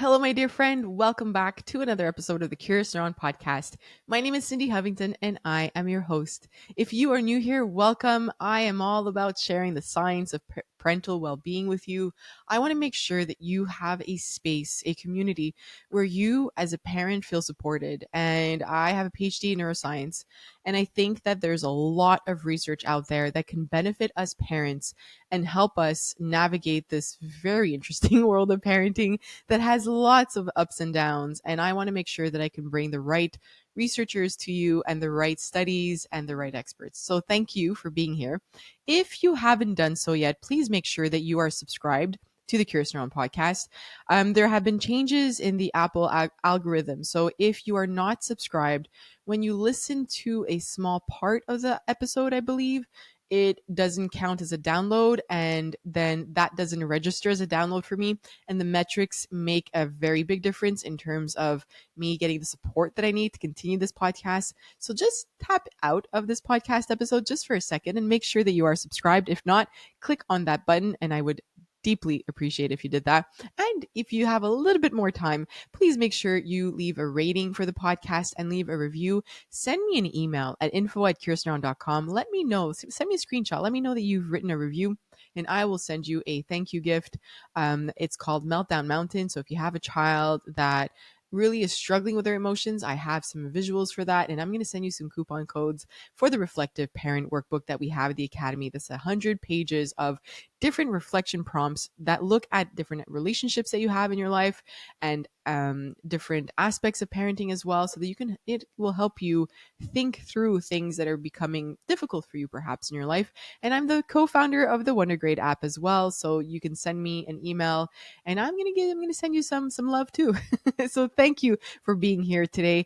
Hello, my dear friend. Welcome back to another episode of the Curious Neuron podcast. My name is Cindy Hovington, and I am your host. If you are new here, welcome. I am all about sharing the science of parental well-being with you. I want to make sure that you have a space, a community where you, as a parent, feel supported. And I have a PhD in neuroscience, and I think that there's a lot of research out there that can benefit us parents and help us navigate this very interesting world of parenting that has lots of ups and downs. And I want to make sure that I can bring the right researchers to you and the right studies and the right experts. So thank you for being here. If you haven't done so yet, please make sure that you are subscribed to the Curious Neuron podcast. There have been changes in the Apple algorithm. So if you are not subscribed, when you listen to a small part of the episode, I believe, it doesn't count as a download, and then that doesn't register as a download for me. And the metrics make a very big difference in terms of me getting the support that I need to continue this podcast. So just tap out of this podcast episode just for a second and make sure that you are subscribed. If not, click on that button, and I would deeply appreciate if you did that. And if you have a little bit more time, please make sure you leave a rating for the podcast and leave a review. Send me an email at info@curiousneuron.com. Let me know, send me a screenshot. Let me know that you've written a review, and I will send you a thank you gift. It's called Meltdown Mountain. So if you have a child that really is struggling with their emotions, I have some visuals for that. And I'm going to send you some coupon codes for the reflective parent workbook that we have at the Academy. That's 100 pages of different reflection prompts that look at different relationships that you have in your life and different aspects of parenting as well, so that it will help you think through things that are becoming difficult for you perhaps in your life. And I'm the co-founder of the WonderGrade app as well, so you can send me an email, and I'm gonna send you some love too. So thank you for being here today.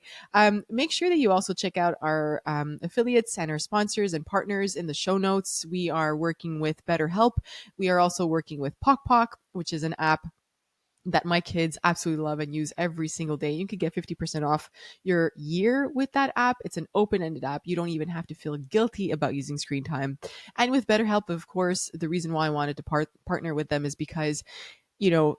Make sure that you also check out our affiliates and our sponsors and partners in the show notes. We are working with BetterHelp. We are also working with PokPok, which is an app that my kids absolutely love and use every single day. You could get 50% off your year with that app. It's an open-ended app. You don't even have to feel guilty about using screen time. And with BetterHelp, of course, the reason why I wanted to partner with them is because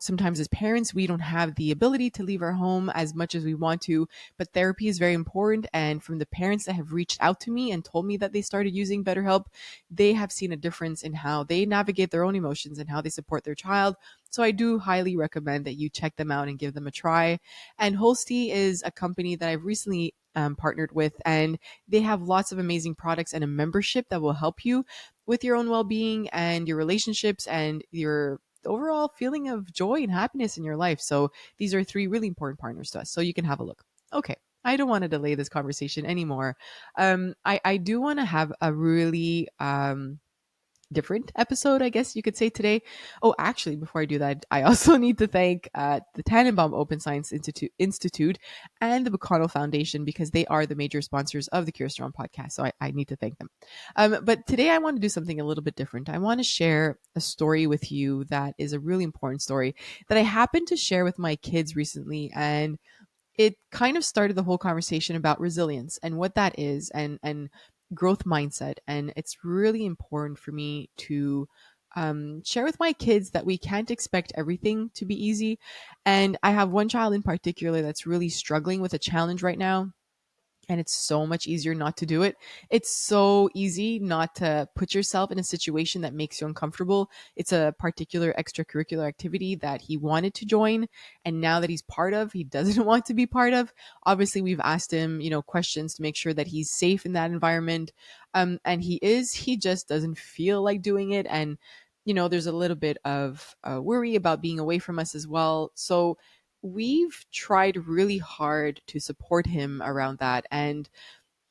sometimes as parents, we don't have the ability to leave our home as much as we want to, but therapy is very important. And from the parents that have reached out to me and told me that they started using BetterHelp, they have seen a difference in how they navigate their own emotions and how they support their child. So I do highly recommend that you check them out and give them a try. And Holsty is a company that I've recently partnered with, and they have lots of amazing products and a membership that will help you with your own well-being and your relationships and your overall feeling of joy and happiness in your life. So these are three really important partners to us. So you can have a look. Okay. I don't want to delay this conversation anymore. I do want to have a really different episode, I guess you could say today. Oh, actually, before I do that, I also need to thank the Tannenbaum Open Science Institute and the McConnell Foundation, because they are the major sponsors of the Curious Neuron podcast. So I need to thank them. But today I want to do something a little bit different. I want to share a story with you that is a really important story that I happened to share with my kids recently. And it kind of started the whole conversation about resilience and what that is, and growth mindset. And it's really important for me to share with my kids that we can't expect everything to be easy. And I have one child in particular that's really struggling with a challenge right now, and it's so much easier not to do it. It's so easy not to put yourself in a situation that makes you uncomfortable. It's a particular extracurricular activity that he wanted to join, and now that he's part of, he doesn't want to be part of. Obviously, we've asked him, questions to make sure that he's safe in that environment. And he just doesn't feel like doing it. And, there's a little bit of worry about being away from us as well. So we've tried really hard to support him around that. And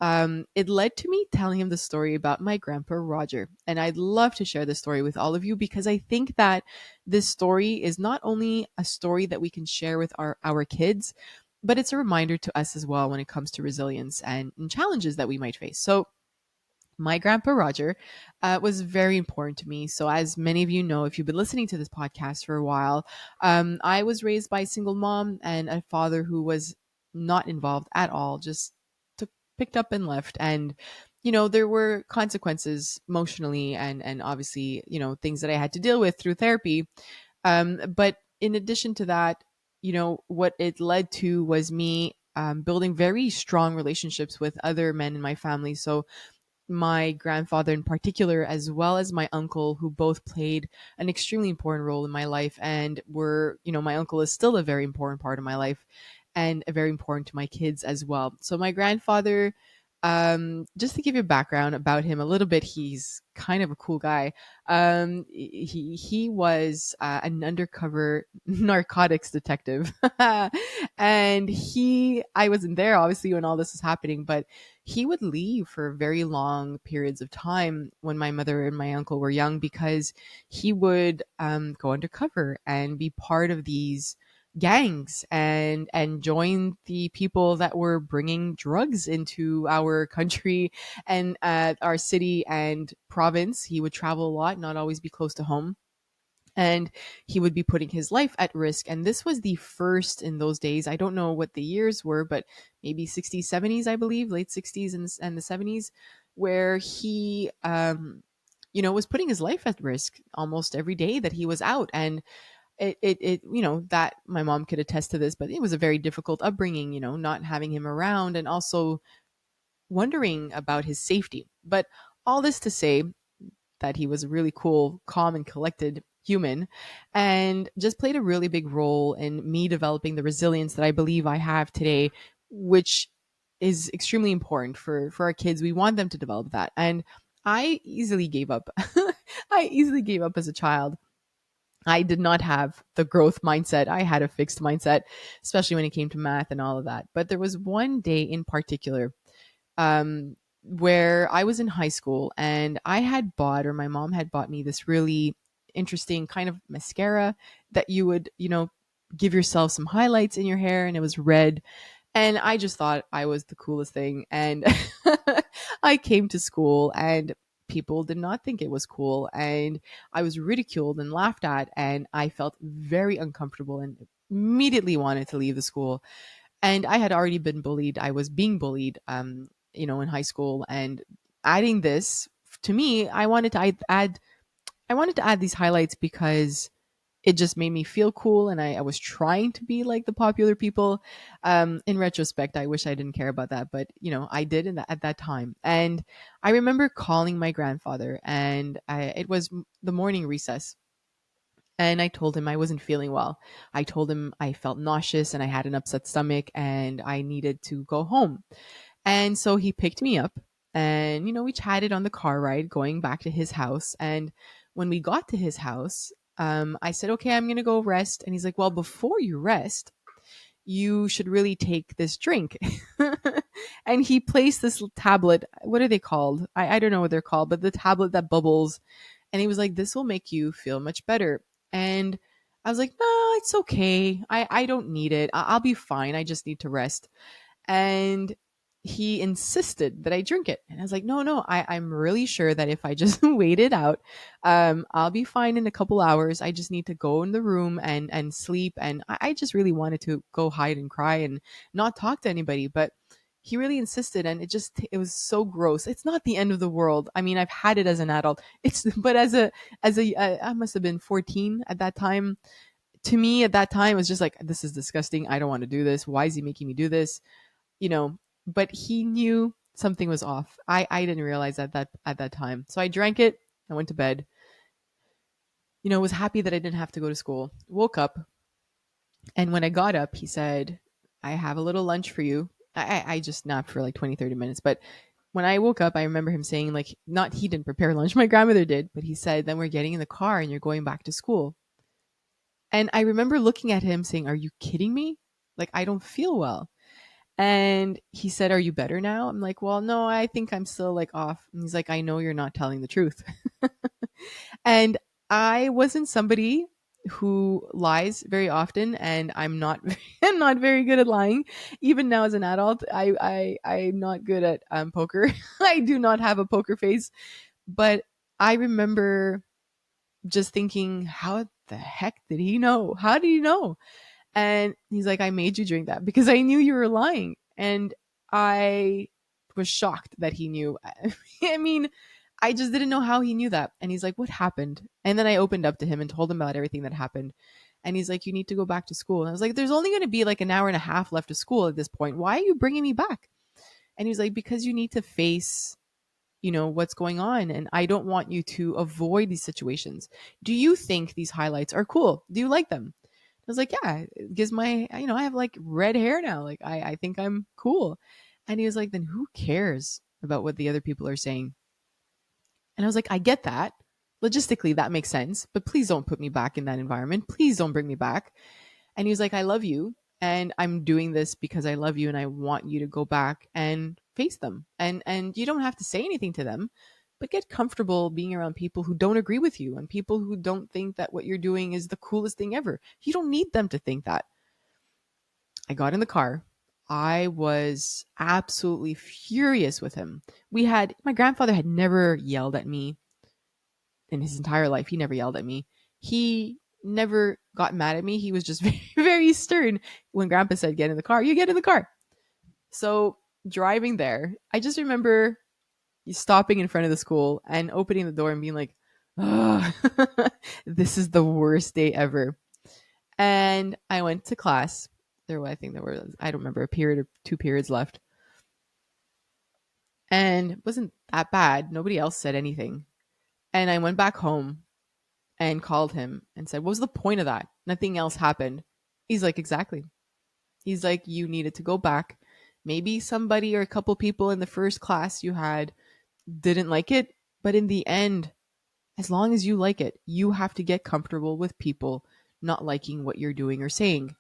it led to me telling him the story about my grandpa Roger. And I'd love to share this story with all of you, because I think that this story is not only a story that we can share with our kids, but it's a reminder to us as well when it comes to resilience and challenges that we might face. So my grandpa Roger was very important to me. So, as many of you know, if you've been listening to this podcast for a while, I was raised by a single mom and a father who was not involved at all, just took picked up and left. And there were consequences emotionally, and obviously, things that I had to deal with through therapy. But in addition to that, what it led to was me building very strong relationships with other men in my family. So my grandfather in particular, as well as my uncle, who both played an extremely important role in my life and my uncle is still a very important part of my life and very important to my kids as well. So my grandfather, just to give you a background about him a little bit, he's kind of a cool guy. He was an undercover narcotics detective, and I wasn't there obviously when all this was happening, but he would leave for very long periods of time when my mother and my uncle were young because he would go undercover and be part of these gangs and join the people that were bringing drugs into our country and our city and province. He would travel a lot, not always be close to home, and he would be putting his life at risk. And this was the first in those days. I don't know what the years were, but maybe 60s, 70s, I believe, late 60s and the 70s, where he, was putting his life at risk almost every day that he was out. And that my mom could attest to this, but it was a very difficult upbringing, not having him around and also wondering about his safety. But all this to say, that he was a really cool, calm, and collected human, and just played a really big role in me developing the resilience that I believe I have today, which is extremely important for our kids. We want them to develop that. And I easily gave up. I easily gave up as a child. I did not have the growth mindset. I had a fixed mindset, especially when it came to math and all of that. But there was one day in particular where I was in high school and I had bought, or my mom had bought me this really interesting kind of mascara that you would, give yourself some highlights in your hair, and it was red. And I just thought I was the coolest thing. And I came to school and people did not think it was cool. And I was ridiculed and laughed at. And I felt very uncomfortable and immediately wanted to leave the school. And I had already been bullied. I was being bullied, in high school. And adding this to me, I wanted to add these highlights because it just made me feel cool, and I was trying to be like the popular people. In retrospect, I wish I didn't care about that, but I did at that time. And I remember calling my grandfather, and it was the morning recess. And I told him I wasn't feeling well. I told him I felt nauseous and I had an upset stomach and I needed to go home. And so he picked me up and, we chatted on the car ride going back to his house. And when we got to his house, I said, okay, I'm going to go rest. And he's like, well, before you rest, you should really take this drink. And he placed this tablet. What are they called? I don't know what they're called, but the tablet that bubbles. And he was like, this will make you feel much better. And I was like, no, it's okay. I don't need it. I'll be fine. I just need to rest. And he insisted that I drink it. And I was like, no, no, I'm really sure that if I just wait it out, I'll be fine in a couple hours. I just need to go in the room and sleep. And I just really wanted to go hide and cry and not talk to anybody. But he really insisted, and it was so gross. It's not the end of the world. I mean, I've had it as an adult. But I must have been 14 at that time. To me at that time, it was just like, this is disgusting. I don't want to do this. Why is he making me do this? you know, but he knew something was off. I didn't realize at that time. So I drank it. I went to bed. Was happy that I didn't have to go to school. Woke up, and when I got up, he said, "I have a little lunch for you." I just napped for like 20, 30 minutes, but when I woke up, I remember him saying, like, not he didn't prepare lunch, my grandmother did, but he said, then we're getting in the car and you're going back to school. And I remember looking at him saying, are you kidding me? Like, I don't feel well. And he said, are you better now? I'm like, well, no, I think I'm still like off. And he's like, I know you're not telling the truth. And I wasn't somebody who lies very often, and I'm not I'm not very good at lying. Even now as an adult, I'm not good at poker. I do not have a poker face. But I remember just thinking, how the heck did he know? How did he know? And he's like, I made you drink that because I knew you were lying. And I was shocked that he knew. I mean, I just didn't know how he knew that. And he's like, what happened? And then I opened up to him and told him about everything that happened. And he's like, you need to go back to school. And I was like, there's only going to be like an hour and a half left of school at this point. Why are you bringing me back? And he's like, because you need to face, what's going on. And I don't want you to avoid these situations. Do you think these highlights are cool? Do you like them? I was like, yeah, it gives I have like red hair now. Like, I think I'm cool. And he was like, then who cares about what the other people are saying? And I was like, I get that. Logistically, that makes sense, but please don't put me back in that environment. Please don't bring me back. And he was like, I love you. And I'm doing this because I love you and I want you to go back and face them. And you don't have to say anything to them, but get comfortable being around people who don't agree with you and people who don't think that what you're doing is the coolest thing ever. You don't need them to think that. I got in the car. I was absolutely furious with him. My grandfather had never yelled at me in his entire life. He never yelled at me. He never got mad at me. He was just very, very stern. When grandpa said, get in the car, you get in the car. So driving there, I just remember stopping in front of the school and opening the door and being like, oh, this is the worst day ever. And I went to class. I think there were, I don't remember, a period or 2 periods left. And it wasn't that bad. Nobody else said anything. And I went back home and called him and said, what was the point of that? Nothing else happened. He's like, exactly. He's like, you needed to go back. Maybe somebody or a couple people in the first class you had didn't like it. But in the end, as long as you like it, you have to get comfortable with people not liking what you're doing or saying.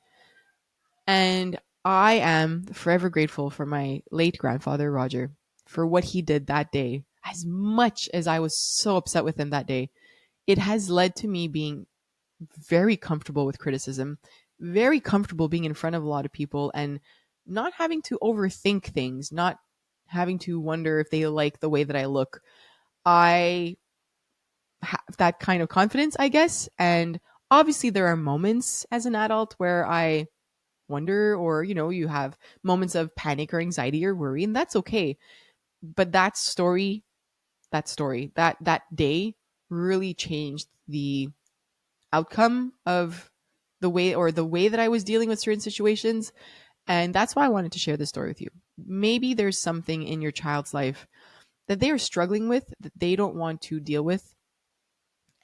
And I am forever grateful for my late grandfather, Roger, for what he did that day. As much as I was so upset with him that day, it has led to me being very comfortable with criticism, very comfortable being in front of a lot of people and not having to overthink things, not having to wonder if they like the way that I look. I have that kind of confidence, I guess. And obviously, there are moments as an adult where I wonder, or, you have moments of panic or anxiety or worry, and that's okay. But that day really changed the outcome of the way that I was dealing with certain situations. And that's why I wanted to share this story with you. Maybe there's something in your child's life that they are struggling with that they don't want to deal with.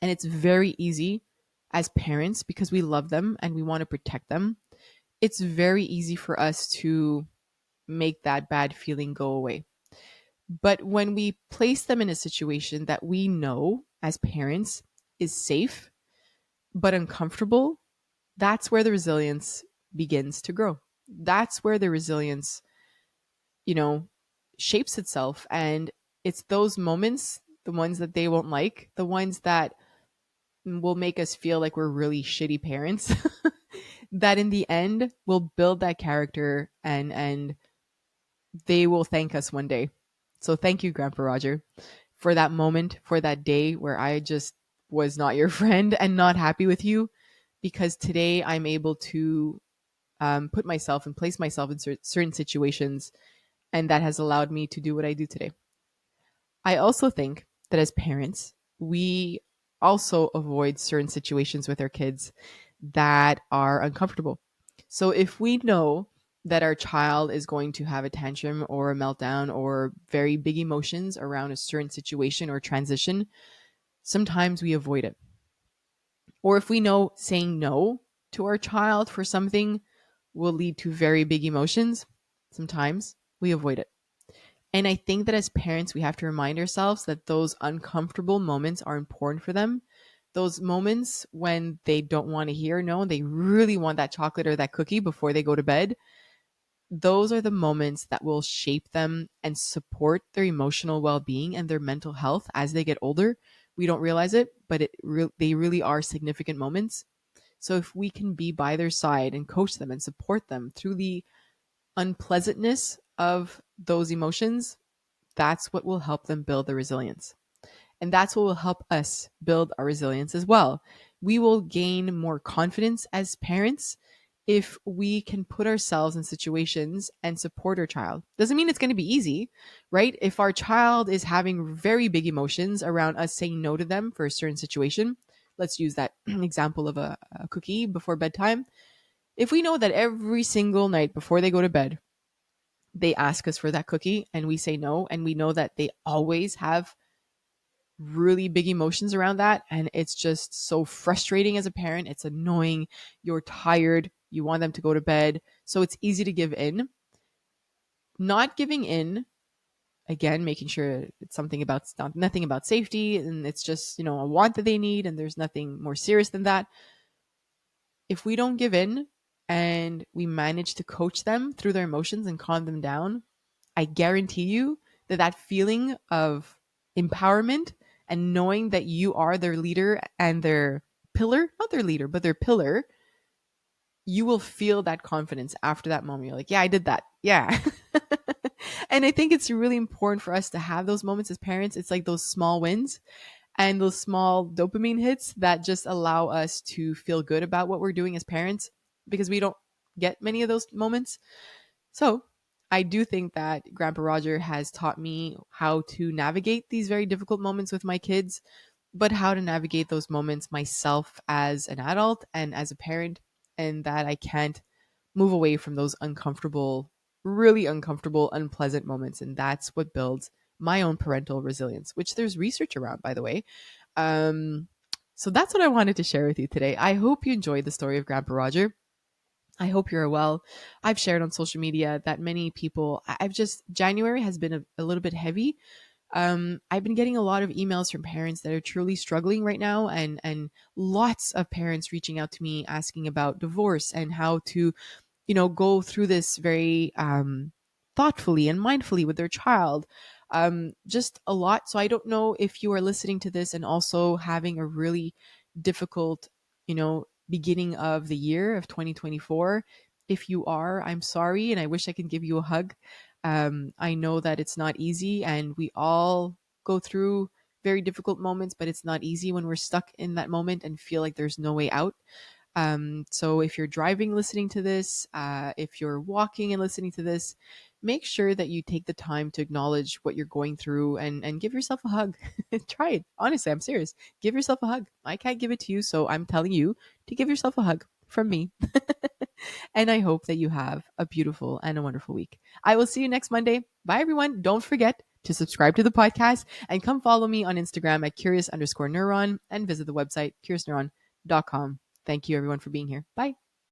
And it's very easy as parents, because we love them and we want to protect them. It's very easy for us to make that bad feeling go away. But when we place them in a situation that we know as parents is safe but uncomfortable, that's where the resilience begins to grow. That's where the resilience, you know, shapes itself. And it's those moments, the ones that they won't like, the ones that will make us feel like we're really shitty parents, that in the end will build that character and they will thank us one day. So thank you, Grandpa Roger, for that moment, for that day where I just was not your friend and not happy with you, because today I'm able to put myself and place myself in certain situations, and that has allowed me to do what I do today. I also think that as parents, we also avoid certain situations with our kids that are uncomfortable. So if we know that our child is going to have a tantrum or a meltdown or very big emotions around a certain situation or transition, sometimes we avoid it. Or if we know saying no to our child for something will lead to very big emotions, sometimes we avoid it. And I think that as parents, we have to remind ourselves that those uncomfortable moments are important for them. Those moments when they don't want to hear no, they really want that chocolate or that cookie before they go to bed. Those are the moments that will shape them and support their emotional well being and their mental health as they get older. We don't realize it, but they really are significant moments. So if we can be by their side and coach them and support them through the unpleasantness of those emotions, that's what will help them build the resilience. And that's what will help us build our resilience as well. We will gain more confidence as parents if we can put ourselves in situations and support our child. Doesn't mean it's going to be easy, right? If our child is having very big emotions around us saying no to them for a certain situation, let's use that example of a cookie before bedtime. If we know that every single night before they go to bed, they ask us for that cookie and we say no, and we know that they always have really big emotions around that, and it's just so frustrating as a parent. It's annoying. You're tired. You want them to go to bed. So it's easy to give in. Not giving in, again, making sure it's something about nothing about safety, and it's just, a want that they need, and there's nothing more serious than that. If we don't give in and we manage to coach them through their emotions and calm them down, I guarantee you that that feeling of empowerment and knowing that you are their leader and their pillar, not their leader, but their pillar, you will feel that confidence after that moment. You're like, yeah, I did that. Yeah. And I think it's really important for us to have those moments as parents. It's like those small wins and those small dopamine hits that just allow us to feel good about what we're doing as parents, because we don't get many of those moments. So I do think that Grandpa Roger has taught me how to navigate these very difficult moments with my kids, but how to navigate those moments myself as an adult and as a parent, and that I can't move away from those uncomfortable, really uncomfortable, unpleasant moments. And that's what builds my own parental resilience, which there's research around, by the way. Um, so that's what I wanted to share with you today. I hope you enjoyed the story of Grandpa Roger. I hope you're well. I've shared on social media that many people, I've just, January has been a little bit heavy. I've been getting a lot of emails from parents that are truly struggling right now, and lots of parents reaching out to me asking about divorce and how to, go through this very thoughtfully and mindfully with their child. Just a lot. So I don't know if you are listening to this and also having a really difficult, beginning of the year of 2024. If you are, I'm sorry, and I wish I could give you a hug. I know that it's not easy, and we all go through very difficult moments, but it's not easy when we're stuck in that moment and feel like there's no way out. So if you're driving listening to this, if you're walking and listening to this, make sure that you take the time to acknowledge what you're going through, and give yourself a hug. Try it. Honestly, I'm serious. Give yourself a hug. I can't give it to you, so I'm telling you to give yourself a hug from me. And I hope that you have a beautiful and a wonderful week. I will see you next Monday. Bye, everyone. Don't forget to subscribe to the podcast and come follow me on Instagram at curious_neuron and visit the website curiousneuron.com. Thank you, everyone, for being here. Bye.